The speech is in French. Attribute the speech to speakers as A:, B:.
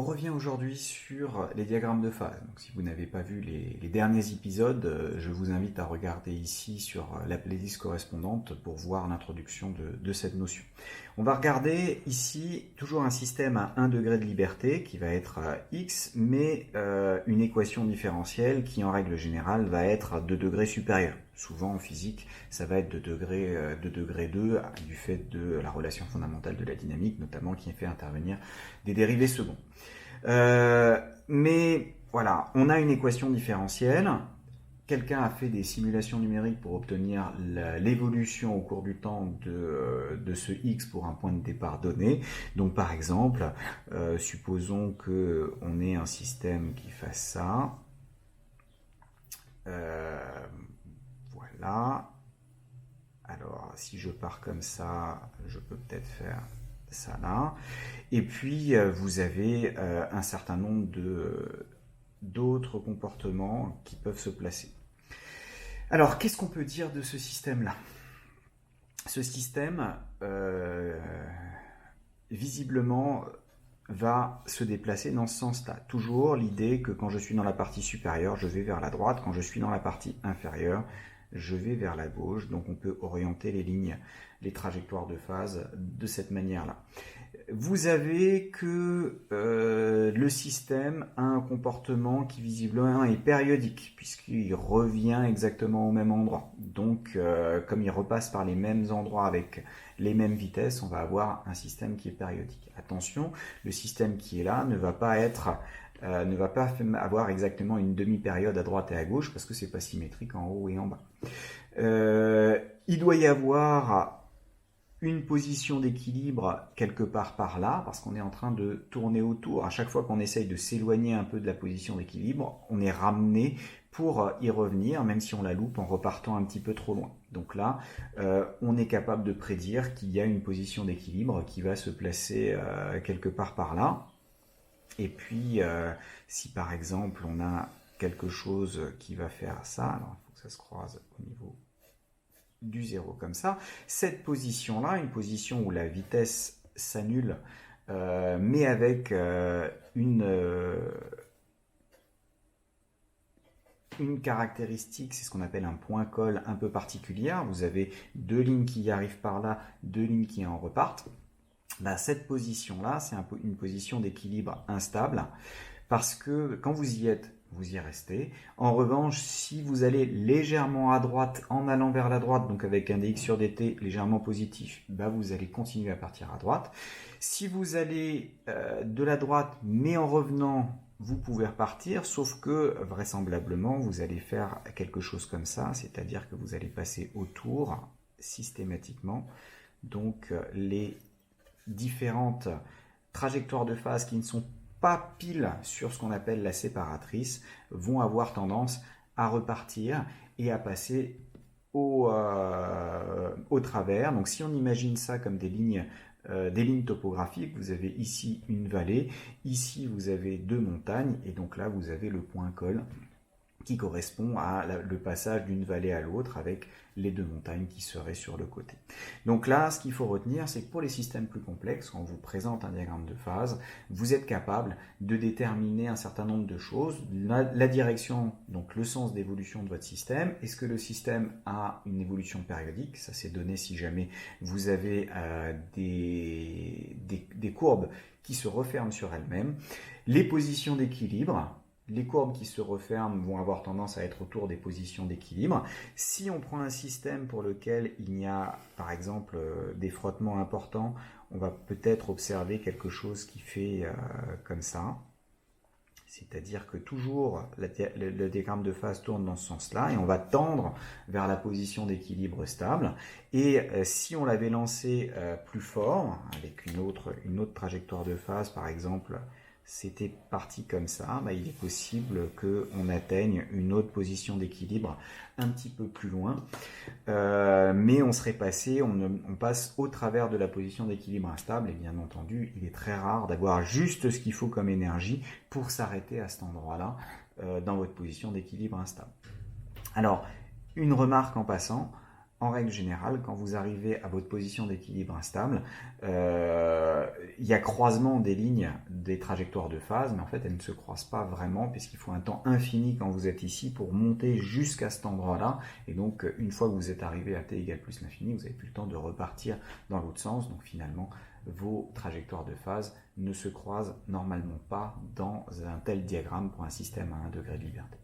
A: On revient aujourd'hui sur les diagrammes de phase. Donc, si vous n'avez pas vu les derniers épisodes, je vous invite à regarder ici sur la playlist correspondante pour voir l'introduction de cette notion. On va regarder ici toujours un système à 1 degré de liberté qui va être x, mais une équation différentielle qui en règle générale va être à 2 degrés supérieur. Souvent en physique, ça va être de degré 2 du fait de la relation fondamentale de la dynamique, notamment qui fait intervenir des dérivés seconds. Mais voilà, on a une équation différentielle. Quelqu'un a fait des simulations numériques pour obtenir l'évolution au cours du temps de ce x pour un point de départ donné. Donc par exemple, supposons qu'on ait un système qui fasse ça. Voilà. Alors si je pars comme ça, je peux peut-être faire ça là. Et puis vous avez un certain nombre d'autres comportements qui peuvent se placer. Alors, qu'est-ce qu'on peut dire de ce système-là? Ce système, visiblement, va se déplacer dans ce sens-là. Toujours l'idée que quand je suis dans la partie supérieure, je vais vers la droite. Quand je suis dans la partie inférieure, je vais vers la gauche. Donc, on peut orienter les lignes, les trajectoires de phase de cette manière-là. Vous avez que le système a un comportement qui visiblement est périodique, puisqu'il revient exactement au même endroit. Donc, comme il repasse par les mêmes endroits avec les mêmes vitesses, on va avoir un système qui est périodique. Attention, le système qui est là ne va pas avoir exactement une demi-période à droite et à gauche, parce que c'est pas symétrique en haut et en bas. Il doit y avoir une position d'équilibre quelque part par là, parce qu'on est en train de tourner autour. À chaque fois qu'on essaye de s'éloigner un peu de la position d'équilibre, on est ramené pour y revenir, même si on la loupe en repartant un petit peu trop loin. Donc là, on est capable de prédire qu'il y a une position d'équilibre qui va se placer quelque part par là. Et puis, si par exemple on a quelque chose qui va faire ça, alors il faut que ça se croise au niveau du zéro comme ça, cette position-là, une position où la vitesse s'annule, mais avec une caractéristique, c'est ce qu'on appelle un point colle un peu particulière. Vous avez deux lignes qui y arrivent par là, deux lignes qui en repartent. Ben, cette position-là, c'est une position d'équilibre instable, parce que quand vous y êtes, vous y restez. En revanche, si vous allez légèrement à droite en allant vers la droite, donc avec un dx sur dt légèrement positif, bah vous allez continuer à partir à droite. Si vous allez de la droite, mais en revenant, vous pouvez repartir, sauf que vraisemblablement, vous allez faire quelque chose comme ça, c'est-à-dire que vous allez passer autour systématiquement. Donc les différentes trajectoires de phase qui ne sont pas pile sur ce qu'on appelle la séparatrice, vont avoir tendance à repartir et à passer au travers. Donc si on imagine ça comme des lignes topographiques, vous avez ici une vallée, ici vous avez deux montagnes, et donc là vous avez le point col qui correspond à le passage d'une vallée à l'autre avec les deux montagnes qui seraient sur le côté. Donc là, ce qu'il faut retenir, c'est que pour les systèmes plus complexes, quand on vous présente un diagramme de phase, vous êtes capable de déterminer un certain nombre de choses, la direction, donc le sens d'évolution de votre système. Est-ce que le système a une évolution périodique? Ça, c'est donné si jamais vous avez des courbes qui se referment sur elles-mêmes. Les positions d'équilibre. Les courbes qui se referment vont avoir tendance à être autour des positions d'équilibre. Si on prend un système pour lequel il y a, par exemple, des frottements importants, on va peut-être observer quelque chose qui fait comme ça. C'est-à-dire que toujours le diagramme de phase tourne dans ce sens-là et on va tendre vers la position d'équilibre stable. Et si on l'avait lancé plus fort, avec une autre trajectoire de phase, par exemple, c'était parti comme ça, il est possible qu'on atteigne une autre position d'équilibre un petit peu plus loin, mais on serait passé, on passe au travers de la position d'équilibre instable, et bien entendu, il est très rare d'avoir juste ce qu'il faut comme énergie pour s'arrêter à cet endroit-là dans votre position d'équilibre instable. Alors, une remarque en passant, en règle générale, quand vous arrivez à votre position d'équilibre instable, il y a croisement des lignes des trajectoires de phase, mais en fait elles ne se croisent pas vraiment puisqu'il faut un temps infini quand vous êtes ici pour monter jusqu'à cet endroit-là. Et donc une fois que vous êtes arrivé à t égale plus l'infini, vous n'avez plus le temps de repartir dans l'autre sens. Donc finalement, vos trajectoires de phase ne se croisent normalement pas dans un tel diagramme pour un système à 1 degré de liberté.